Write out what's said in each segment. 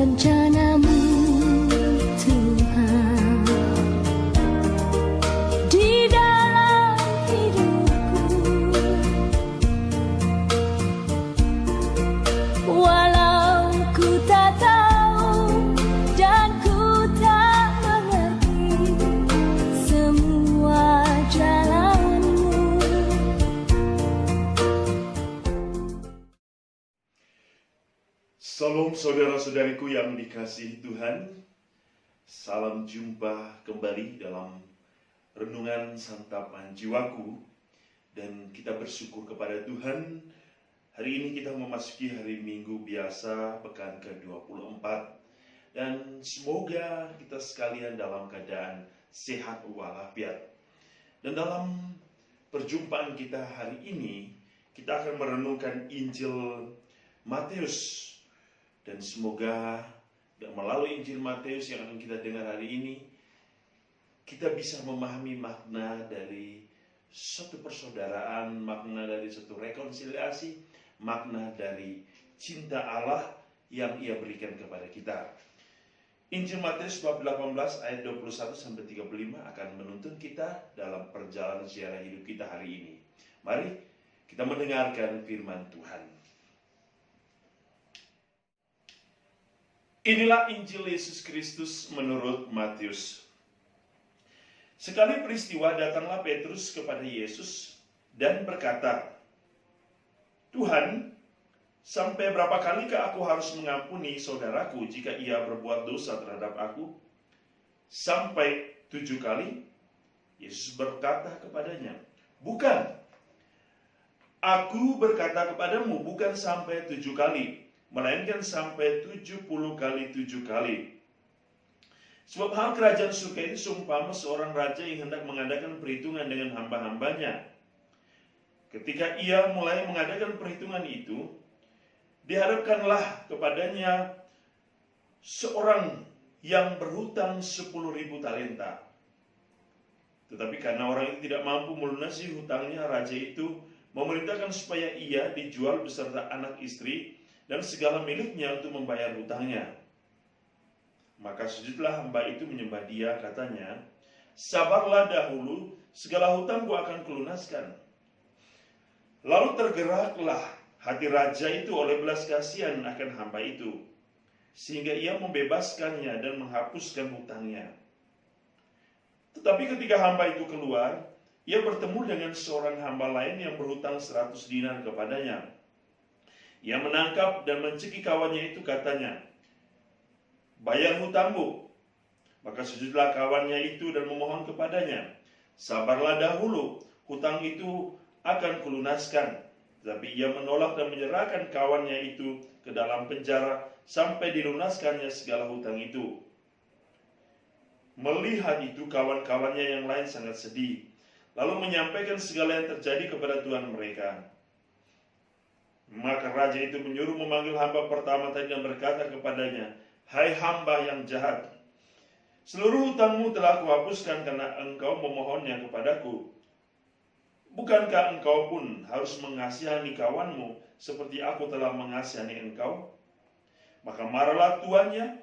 rencanamu, Tuhan, di dalam hidupku. Walau ku tak tahu dan ku tak mengerti semua jalanmu. Salam saudara-saudariku yang dikasihi Tuhan. Salam jumpa kembali dalam renungan santapan jiwaku. Dan kita bersyukur kepada Tuhan. Hari ini kita memasuki hari Minggu biasa, pekan ke-24. Dan semoga kita sekalian dalam keadaan sehat walafiat. Dan dalam perjumpaan kita hari ini, kita akan merenungkan Injil Matius. Dan semoga melalui Injil Matius yang akan kita dengar hari ini, kita bisa memahami makna dari suatu persaudaraan, makna dari suatu rekonsiliasi, makna dari cinta Allah yang Ia berikan kepada kita. Injil Matius bab 18 ayat 21-35 akan menuntun kita dalam perjalanan ziarah hidup kita hari ini. Mari kita mendengarkan firman Tuhan. Inilah Injil Yesus Kristus menurut Matius. Sekali peristiwa datanglah Petrus kepada Yesus dan berkata, "Tuhan, sampai berapa kalikah aku harus mengampuni saudaraku jika ia berbuat dosa terhadap aku? Sampai 7 kali?" Yesus berkata kepadanya, "Bukan. Aku berkata kepadamu, bukan sampai 7 kali. Melainkan sampai 70 kali 7 kali. Sebab hal kerajaan surga itu seumpama seorang raja yang hendak mengadakan perhitungan dengan hamba-hambanya. Ketika ia mulai mengadakan perhitungan itu, dihadapkanlah kepadanya seorang yang berhutang 10.000 talenta. Tetapi karena orang itu tidak mampu melunasi hutangnya, raja itu memerintahkan supaya ia dijual beserta anak istri dan segala miliknya untuk membayar hutangnya. Maka sujudlah hamba itu menyembah dia, katanya, 'Sabarlah dahulu, segala hutangku akan kulunaskan.' Lalu tergeraklah hati raja itu oleh belas kasihan akan hamba itu, sehingga ia membebaskannya dan menghapuskan hutangnya. Tetapi ketika hamba itu keluar, ia bertemu dengan seorang hamba lain yang berhutang 100 dinar kepadanya. Ia menangkap dan mencekik kawannya itu, katanya, 'Bayar hutangmu.' Maka sujudlah kawannya itu dan memohon kepadanya, 'Sabarlah dahulu, hutang itu akan kulunaskan.' Tetapi ia menolak dan menyerahkan kawannya itu ke dalam penjara sampai dilunaskannya segala hutang itu. Melihat itu, kawan-kawannya yang lain sangat sedih, lalu menyampaikan segala yang terjadi kepada tuan mereka. Maka raja itu menyuruh memanggil hamba pertama tadi dan berkata kepadanya, 'Hai hamba yang jahat, seluruh hutangmu telah kuhapuskan karena engkau memohonnya kepadaku. Bukankah engkau pun harus mengasihani kawanmu seperti aku telah mengasihani engkau?' Maka marahlah tuannya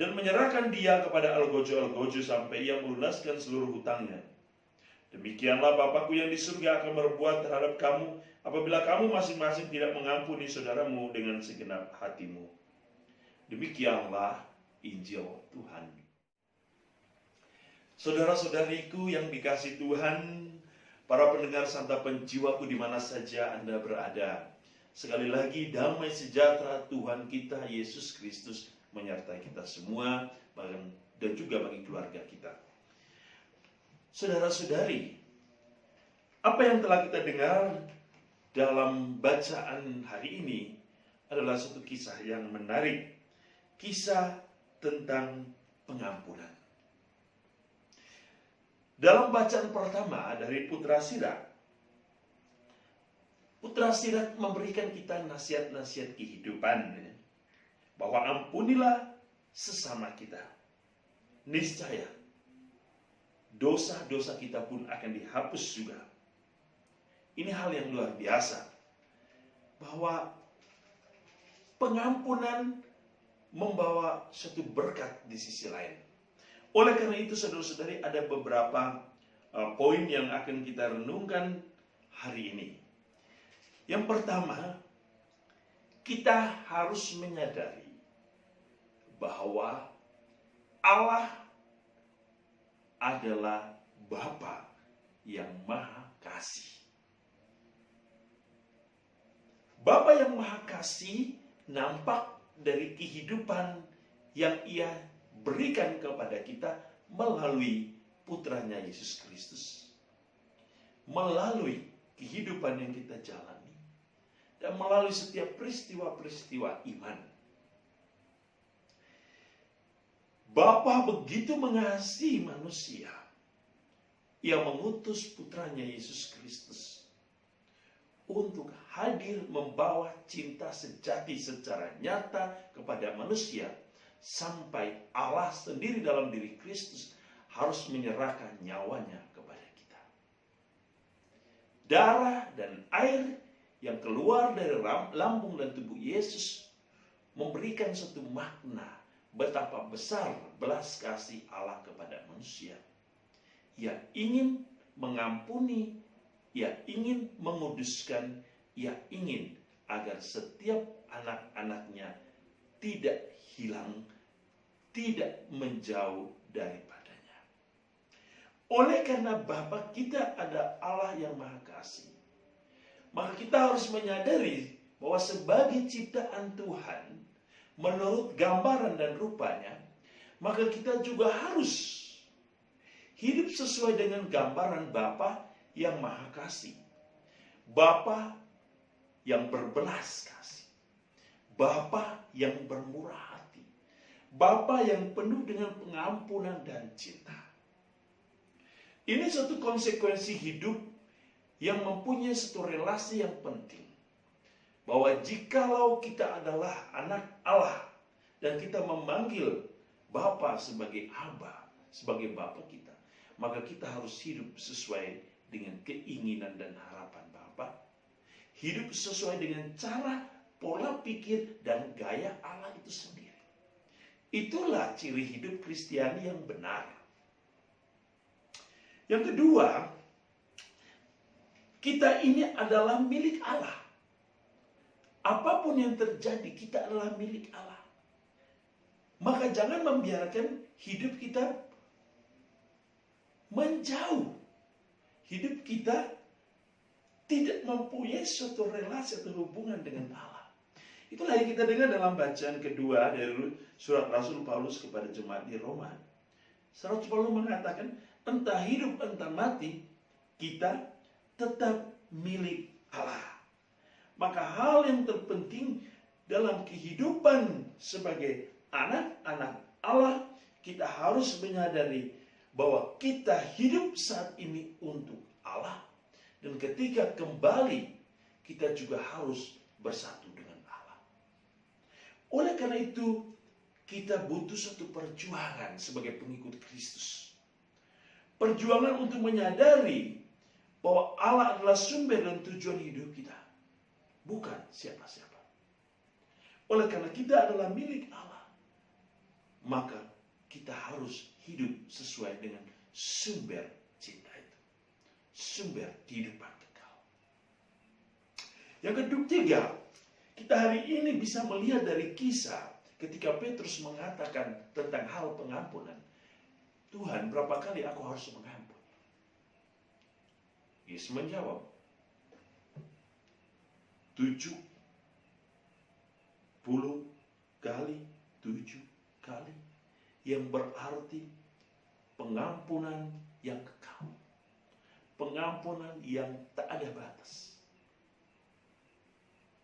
dan menyerahkan dia kepada algojo-algojo sampai ia melunaskan seluruh hutangnya. Demikianlah Bapakku yang di surga akan berbuat terhadap kamu apabila kamu masing-masing tidak mengampuni saudaramu dengan segenap hatimu." Demikianlah Injil Tuhan. Saudara-saudariku yang dikasihi Tuhan, para pendengar santapan jiwaku di mana saja Anda berada, sekali lagi damai sejahtera Tuhan kita Yesus Kristus menyertai kita semua dan juga bagi keluarga kita. Saudara-saudari, apa yang telah kita dengar dalam bacaan hari ini adalah satu kisah yang menarik. Kisah tentang pengampunan. Dalam bacaan pertama dari Putra Sirat, Putra Sirat memberikan kita nasihat-nasihat kehidupan, bahwa ampunilah sesama kita. Niscaya dosa-dosa kita pun akan dihapus juga. Ini hal yang luar biasa, bahwa pengampunan membawa suatu berkat di sisi lain. Oleh karena itu saudara-saudari, ada beberapa poin yang akan kita renungkan hari ini. Yang pertama, kita harus menyadari bahwa Allah adalah Bapa yang Maha Kasih. Bapa yang Maha Kasih nampak dari kehidupan yang Ia berikan kepada kita melalui putranya Yesus Kristus. Melalui kehidupan yang kita jalani. Dan melalui setiap peristiwa-peristiwa iman. Bapa begitu mengasihi manusia. Ia mengutus putranya Yesus Kristus untuk hadir membawa cinta sejati secara nyata kepada manusia. Sampai Allah sendiri dalam diri Kristus harus menyerahkan nyawanya kepada kita. Darah dan air yang keluar dari lambung dan tubuh Yesus memberikan satu makna betapa besar belas kasih Allah kepada manusia. Ia ingin mengampuni, Ia ingin menguduskan, Ia ingin agar setiap anak-anaknya tidak hilang, tidak menjauh daripadanya. Oleh karena Bapa kita ada Allah yang Maha Kasih, maka kita harus menyadari bahwa sebagai ciptaan Tuhan, menurut gambaran dan rupanya, maka kita juga harus hidup sesuai dengan gambaran Bapa yang Maha Kasih. Bapa yang berbelas kasih. Bapa yang bermurah hati. Bapa yang penuh dengan pengampunan dan cinta. Ini suatu konsekuensi hidup yang mempunyai satu relasi yang penting. Bahwa jikalau kita adalah anak Allah dan kita memanggil Bapa sebagai Aba, sebagai Bapa kita, maka kita harus hidup sesuai dengan keinginan dan harapan Bapa. Hidup sesuai dengan cara, pola pikir, dan gaya Allah itu sendiri. Itulah ciri hidup Kristiani yang benar. Yang kedua, kita ini adalah milik Allah. Apapun yang terjadi, kita adalah milik Allah. Maka jangan membiarkan hidup kita menjauh. Hidup kita tidak mempunyai suatu relasi atau hubungan dengan Allah. Itulah yang kita dengar dalam bacaan kedua dari surat Rasul Paulus kepada jemaat di Roma. Rasul Paulus mengatakan, entah hidup entah mati, kita tetap milik Allah. Maka hal yang terpenting dalam kehidupan sebagai anak-anak Allah, kita harus menyadari bahwa kita hidup saat ini untuk Allah. Dan ketika kembali, kita juga harus bersatu dengan Allah. Oleh karena itu, kita butuh satu perjuangan sebagai pengikut Kristus. Perjuangan untuk menyadari bahwa Allah adalah sumber dan tujuan hidup kita. Bukan siapa-siapa. Oleh karena kita adalah milik Allah, maka kita harus hidup sesuai dengan sumber cinta itu. Sumber kehidupan kekal. Yang ketiga, kita hari ini bisa melihat dari kisah ketika Petrus mengatakan tentang hal pengampunan. Tuhan, berapa kali aku harus mengampuni? Yesus menjawab, 70 kali 7 kali, yang berarti pengampunan yang kekal, pengampunan yang tak ada batas.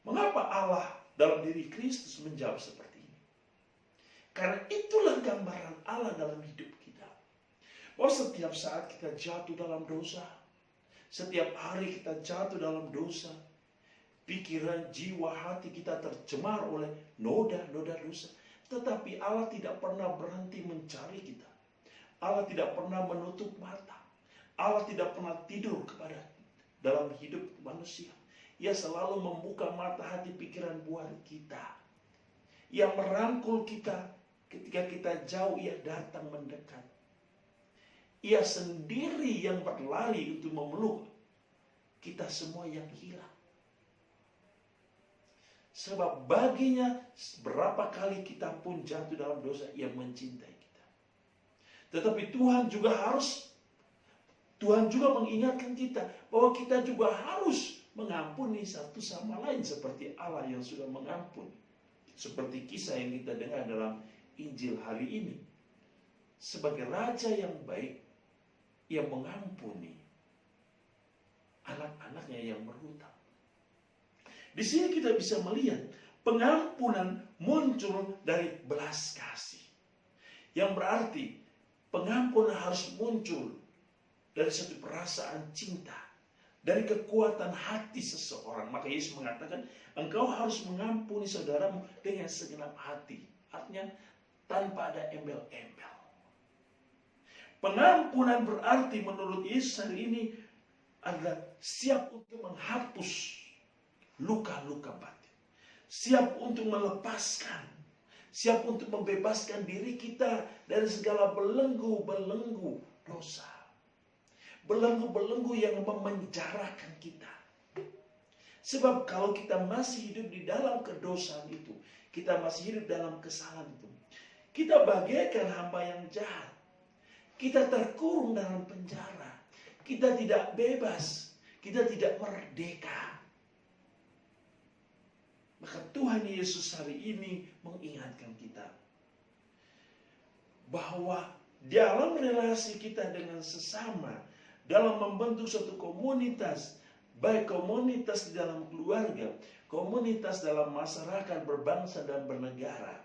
Mengapa Allah dalam diri Kristus menjawab seperti ini? Karena itulah gambaran Allah dalam hidup kita. Bahwa setiap saat kita jatuh dalam dosa, setiap hari kita jatuh dalam dosa, pikiran, jiwa, hati kita tercemar oleh noda-noda dosa. Tetapi Allah tidak pernah berhenti mencari kita. Allah tidak pernah menutup mata. Allah tidak pernah tidur kepada dalam hidup manusia. Ia selalu membuka mata, hati, pikiran buat kita. Ia merangkul kita ketika kita jauh, ia datang mendekat. Ia sendiri yang berlari untuk memeluk kita semua yang hilang. Sebab baginya berapa kali kita pun jatuh dalam dosa, ia mencintai kita. Tetapi Tuhan juga mengingatkan kita bahwa kita juga harus mengampuni satu sama lain seperti Allah yang sudah mengampuni. Seperti kisah yang kita dengar dalam Injil hari ini. Sebagai raja yang baik, ia mengampuni anak-anaknya yang berhutang. Di sini kita bisa melihat pengampunan muncul dari belas kasih. Yang berarti pengampunan harus muncul dari satu perasaan cinta, dari kekuatan hati seseorang. Maka Yesus mengatakan, engkau harus mengampuni saudaramu dengan segenap hati. Artinya tanpa ada embel-embel. Pengampunan berarti menurut Yesus hari ini adalah siap untuk menghapus luka-luka batin. Siap untuk melepaskan. Siap untuk membebaskan diri kita dari segala belenggu-belenggu dosa. Belenggu-belenggu yang memenjarakan kita. Sebab kalau kita masih hidup di dalam kedosaan itu, kita masih hidup dalam kesalahan itu, kita bagaikan hamba yang jahat. Kita terkurung dalam penjara. Kita tidak bebas. Kita tidak merdeka. Maka Tuhan Yesus hari ini mengingatkan kita bahwa dalam relasi kita dengan sesama, dalam membentuk suatu komunitas, baik komunitas di dalam keluarga, komunitas dalam masyarakat berbangsa dan bernegara,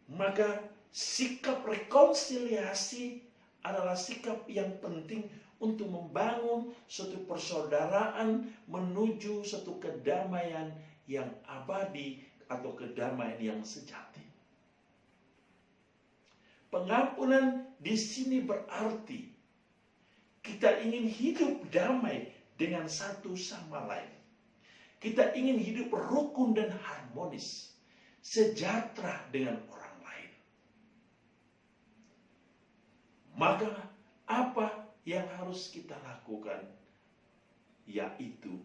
maka sikap rekonsiliasi adalah sikap yang penting untuk membangun suatu persaudaraan menuju suatu kedamaian yang abadi atau kedamaian yang sejati. Pengampunan di sini berarti kita ingin hidup damai dengan satu sama lain. Kita ingin hidup rukun dan harmonis, sejahtera dengan orang lain. Maka apa yang harus kita lakukan? Yaitu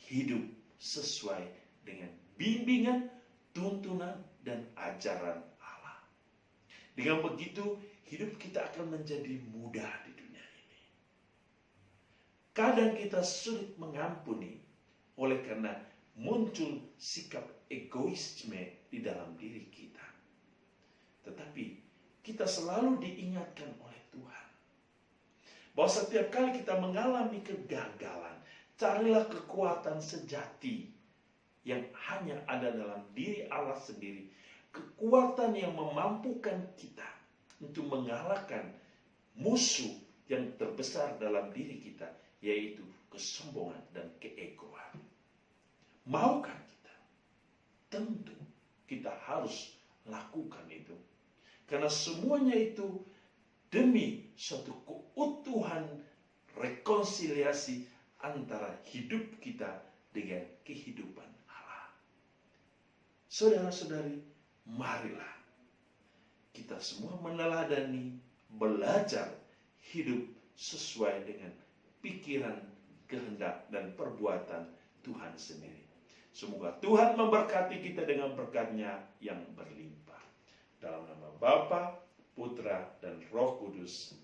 hidup sesuai dengan bimbingan, tuntunan, dan ajaran Allah. Dengan begitu, hidup kita akan menjadi mudah di dunia ini. Kadang kita sulit mengampuni oleh karena muncul sikap egoisme di dalam diri kita. Tetapi kita selalu diingatkan oleh Tuhan bahwa setiap kali kita mengalami kegagalan, carilah kekuatan sejati yang hanya ada dalam diri Allah sendiri. Kekuatan yang memampukan kita untuk mengalahkan musuh yang terbesar dalam diri kita, yaitu kesombongan dan keegoan. Maukah kita? Tentu kita harus lakukan itu. Karena semuanya itu demi suatu keutuhan rekonsiliasi antara hidup kita dengan kehidupan Allah. Saudara-saudari, marilah kita semua meneladani, belajar hidup sesuai dengan pikiran, kehendak, dan perbuatan Tuhan sendiri. Semoga Tuhan memberkati kita dengan berkat-Nya yang berlimpah. Dalam nama Bapa, Putra, dan Roh Kudus.